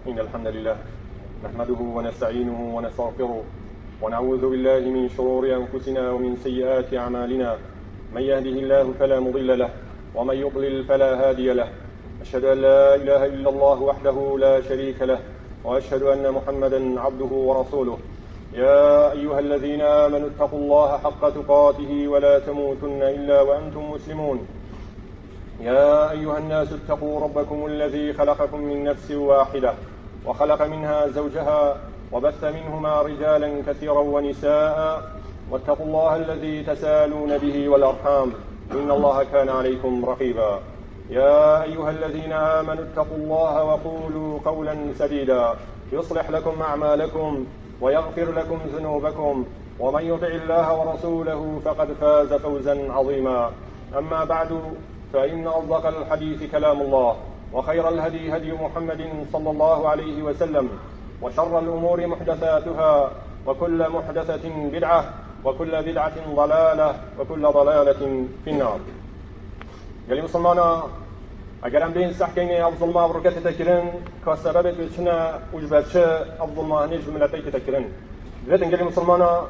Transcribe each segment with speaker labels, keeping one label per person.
Speaker 1: إن الحمد لله نحمده ونستعينه ونستغفره ونعوذ بالله من شرور أنفسنا ومن سيئات أعمالنا. من يهده الله فلا مضل له ومن يضلل فلا هادي له. أشهد أن لا إله إلا الله وحده لا شريك له وأشهد أن محمدا عبده ورسوله. يا أيها الذين آمنوا اتقوا الله حق تقاته ولا تموتن إلا وأنتم مسلمون. يا أيها الناس اتقوا ربكم الذي خلقكم من نفس واحدة وخلق منها زوجها وبث منهما رجالا كثيرا ونساء واتقوا الله الذي تسالون به والأرحام إن الله كان عليكم رقيبا. يا أيها الذين آمنوا اتقوا الله وقولوا قولا سديدا يصلح لكم أعمالكم ويغفر لكم ذنوبكم ومن يطع الله ورسوله فقد فاز فوزا عظيما. أما بعد فإن أصدق الحديث كلام الله وخير الهدي هدي محمد صلى الله عليه وسلم وشر الأمور محدثاتها وكل محدثة بدعة وكل بدعة ضلالة وكل ضلالة في النار. قال مسلمانا اگر ام بین سحکین افضل ما برکت تکرن که سبب توچنا وجبت افضل ما هنیج ملتی تکرن. ذات قال مسلمانا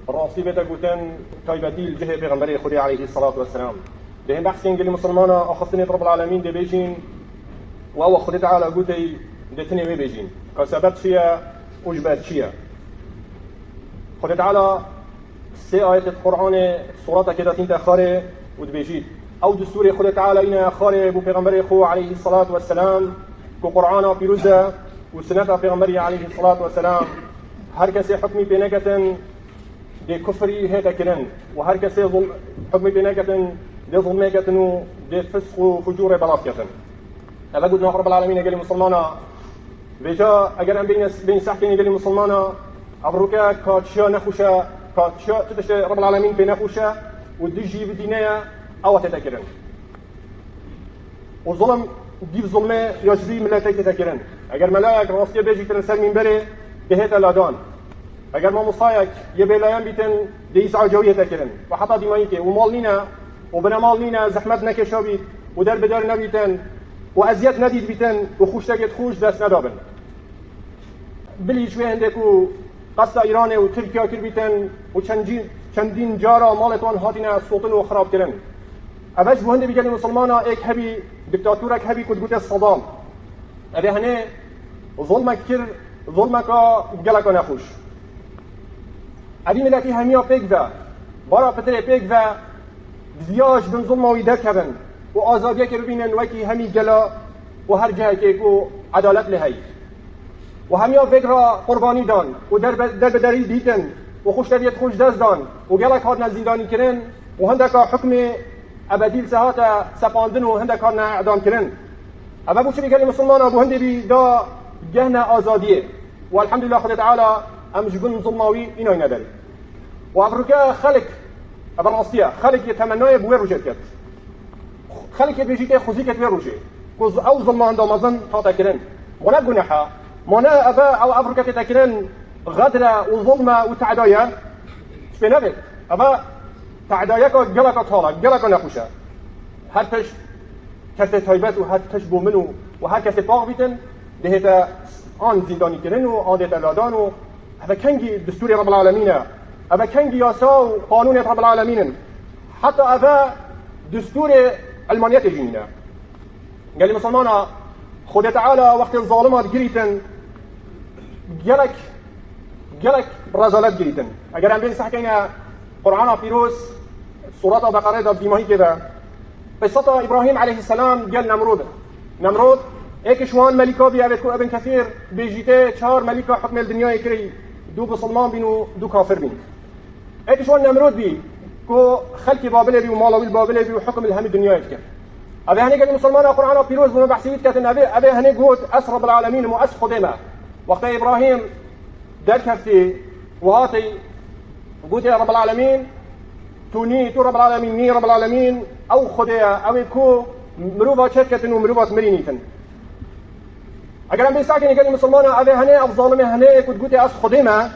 Speaker 1: راسي بيتا قوتن تايبتي الجهة بغنبري خدي عليه الصلاة والسلام. لهم بحث قال مسلمانا أخذتني رب العالمين دي بيجين وهو خدي تعالى قوتي دتني مي بيجين كسبب شيء وجبت شيء. خدي تعالى سي آية القرآن سورة كده تنت خاري ودبيجيد أو دستور خدي تعالى إنا خاري بو بغنبري خو عليه الصلاة والسلام كقرآن بيروزة وسنة بغنبري عليه الصلاة والسلام هر کسی حکمی پیدا کردن دی کفری هدا کردن و هر کسی حکمی پیدا کردن دی ظلم کردن و دی فسق و فجور بلاف کردن. هذا قلنا رب العالمين قال مسلمانا بجا اگر ام بین سحکین قال مسلمانا ابروكا كاتشا نخوشا كاتشا تدش رب العالمين بين نخوشا ودجي بدينيا او تتكرن وظلم دي ظلمه يجري ملاتك تتكرن. اگر ملاك راستي بيجي تنسل من بري بهت الادان اگر ما مصايك يبلايان بيتن ديس عجوية تكرن وحتى ديمايك ومالنا وبنمالنا زحمت نكشابيت ودر بدار نبيتن وازيات نديد بيتن وخوش تجد خوش دست ندابن. بلي شوي عندكو قصة ايران وتركيا كربيتن وچندين جارا مالتوان هاتنا السلطن وخراب كرن. اوش بوهنده بيجاني مسلمانا ايك هبي دكتاتورك هبي كدقوت الصدام ابي هنه ظلمك كر ظلمك گلک نخوش. ابی ملتی همیا پیک و بارا پتر پیک و زیاش بن ظلم و ایده کبن و آزادیه که ببینن وکی همی گلا و هر جهه که کو عدالت لهی و همیا فکر را قربانی دان و در بدری دیتن و خوش طبیعت خوش دست دان و گلک هات نزیدانی کرن و هندکا حکم ابدیل سهات سپاندن و هندکا اعدام کرن. اما بوچه بگلی مسلمان ابو هنده بی دا جهنا آزادیه والحمد لله خدای تعالی ام جبن ظلماوی اینای نداری و افریقا خلق ابراستیا خلق يتمنى بوير روجت خلق بيجيك خوزيك بوير روجي كوز او ظلم عند مازن فاتكرن ولا جناحه منا ابا او افريقيا تتكرن غدره وظلمه وتعدايا سبنابك ابا تعداياك جلك طالع جلك نخوشه هر تش كته تايبات و هر تش بومنو و هر کسی باغ بیتن دهتا آن زندانی کردن و آن دهتا لادان و هذا کنگی دستور رب العالمین هذا کنگی یاسا و قانون رب العالمین حتی هذا دستور علمانیت جینینا. قال مسلمانا خدا تعالى وقت الظالمات گریتن گلک رزالت گریتن. اگر هم بین سحکینا قرآن پیروز سورة بقره دا دیماهی که قصة ابراهیم علیه السلام قال نمرود ایک شوان ملکا بیاید کو ابن کثیر بیجیته 4 ملکا حکم الدنیا کری دو مسلمان بین و دو کافر بین. ایک شوان نمرود بی کو خلق بابل بی و مالاوی بابل بی و حکم الهم الدنیا کرد. ابي هني قال مسلمان القرآن پیروز بنا بحثیت کردن ابي هني گوت اسر رب العالمین و اس خدمه وقت ابراهیم در کفتی و هاتی گوت رب العالمین تو رب العالمین نی رب العالمین او خدیا او کو مروبا چت کردن و مروبا مرینیتن. اگر هم بیساکن که مسلمان اوه هنه افضالمه هنه کد گوته از خودمه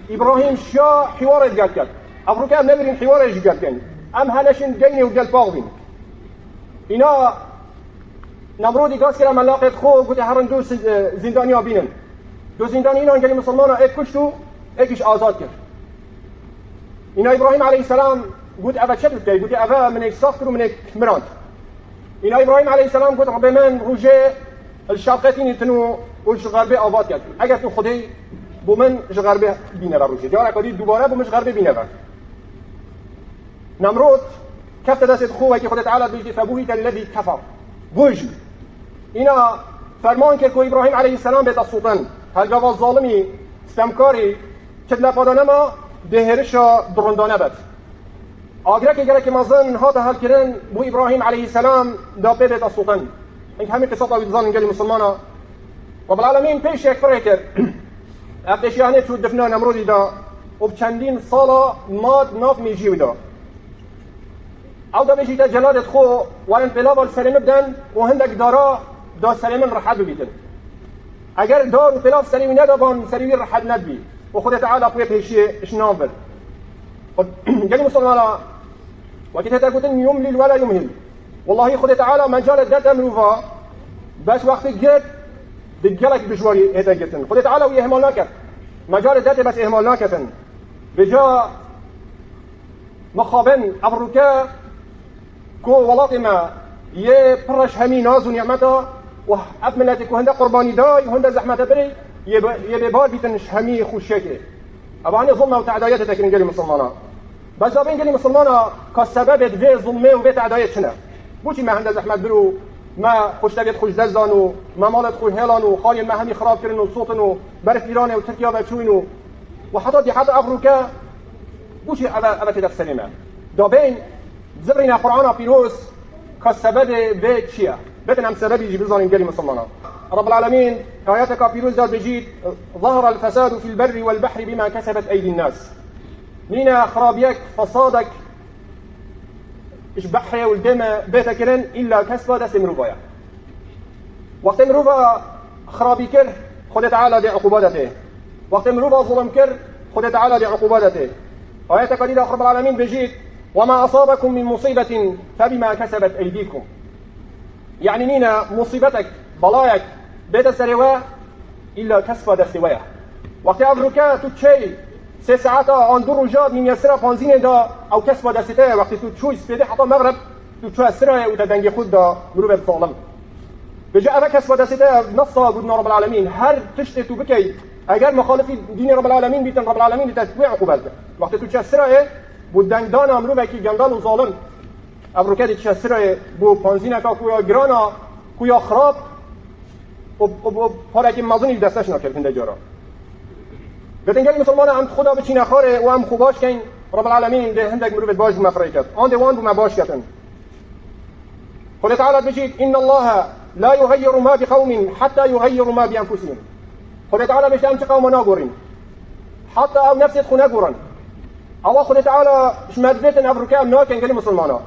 Speaker 1: ابراهیم شیا حوار ادگل کرد افروکه هم نبرین حوار ادگل کن ام هنشین گینی و گل باغ بین اینا نمرودی گاز کرد ملاقات خو گوتی هرن دو زندانی ها بینن دو زندانی اینا انگلی مسلمان ها ایک کشت و ایکش آزاد کرد. اینا ابراهیم علیه السلام گوت اول چه کرد؟ گوتی اول من ایک ساخت رو من ایک مراند. اینا ابراهیم علیه السلام گوت رب من روژه الشرقتینی تنو وش غربی آباد کرد. اگر تو خودی بو من غربی بینه روژه جارا کردی دوباره بو مش غربی بینه. نمرود كفت دست خوه که خود تعالی بيجي فبوهت الذي كفر بوجي اینا فرمان کرد که ابراهیم علیه السلام به السلطان هر جواب ظالمی استمکاری چطلا پادانه ما دهرش درندانه بد آگره که گره که مازن ها تا حل کرن بو ابراهیم علیه السلام دا به السلطان اینکه همین قصه تا ظالم گلی مسلمانا رب العالمین پیش یک فره کرد افتشیانه تو دفنه نمرودی دا و چندین سالا ماد ناف میجیوی دا او دا بشیده جلادت خو و انقلاب السلام بدن و هندک دارا دا سلام رحد ببیتن اگر دار و خلاف سلیمی ندابان سلیمی رحد ندبی و خود تعالی قوی پیشیه اشنام بل گلی مسلمانا وقتی تا گوتن یملیل ولا یمهل والله خود تعالی مجال داد امروفا بس وقتی گرد دگلک بجواری هدا گرتن خود تعالی و اهمال نکرد مجال داد بس اهمال نکردن بجا مخابن افروکا کو ولات ما یه پرش همی ناز و نعمتا و افملتی که هنده قربانی دای هنده زحمت بری یه ببار بیتنش همی خوشه که ابانی ظلمه و تعدایت تکرین گلی مسلمانا بس دابین گلی مسلمانا که سببت وی ظلمه و وی تعدایت چنه بوچی ما هنده زحمت برو ما خوشتبیت خوش دزدان و ما مالت خوش هلان و خالی ما همی خراب کرن و صوتن و برف ایران و ترکیه و چوین و حتی دی حتی افروکا بوچی اول تدف سلیمه دابین زبرنا قرآن پیروز که سبب وی چیه بدن هم سببی جی بزانیم گلی مسلمانا رب العالمين آياتك پیروز داد بجید ظهر الفساد في البر والبحر بما كسبت أيدي الناس نينا خرابيك فسادك إش بحر والدم بيتكرن إلا كسبة دست مروفايا وقت مروفا خرابي كر خد تعالى دي عقوباته وقت مروفا ظلم كر خد تعالى دي عقوباته آياتك دي رب العالمين بجید وما أصابكم من مصيبة فبما كسبت أيديكم يعني نينا مصيبتك بلايك بيت سروا إلا كسب دستوية وقت أفريقيا تشي 3 ساعات عن دور رجال من يسرى بانزين دا أو كسب دستوية وقت تشوي سبيدي حتى مغرب تشوي سرى وتدنجي خود دا مروب الظالم بجاء أبا كسب دستوية نصا قدنا رب العالمين هر تشتت بكي أجر مخالفي دين رب العالمين بيتن رب العالمين لتتبع عقوبته وقت تشوي سرى بودنگدان امروز که جنگال و ظالم افریقا دیگه سرای بو پانزینا که کویا گرانا کویا خراب و حالا که مازنی دستش نکرد هنده جارا گفتن مسلمان هم خدا به چی نخوره و هم خوباش کن رب العالمین ده هندک مروبت باش مفرای کرد آن دوان بو مباش کردن خدا تعالی بجید ان الله لا يغير ما بقوم حتى يغيروا ما بانفسهم خدا تعالی بجید هم چه قوم ناگورین حتی او نفسیت خو نگورن الله خد تعالى شماد بيتن أفريقيا مناكن قال مسلمانا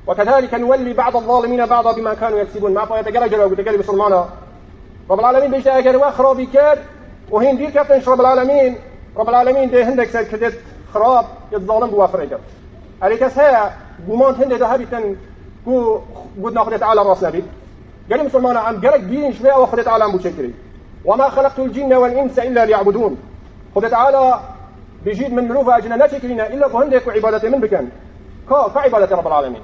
Speaker 1: وكذلك نولي بعض الظالمين بعضا بما كانوا يكسبون ما فايت جرى وتقال مسلمانا رب العالمين بيشتاق جرى خرابي كار وهين دير كابتن رب العالمين ده هندك سال كدت خراب يتظالم بوافريكا عليكس هي قومان هند ده هبيتن قد خد تعالى راس نبي قال مسلمانا عم جرى دين شويه وخد تعالى عم بشكري وما خلقت الجن والانس الا ليعبدون خد تعالى بيجيد من مروفة أجنة نشكرنا إلا بهندك وعبادة من بكن كعبادة رب العالمين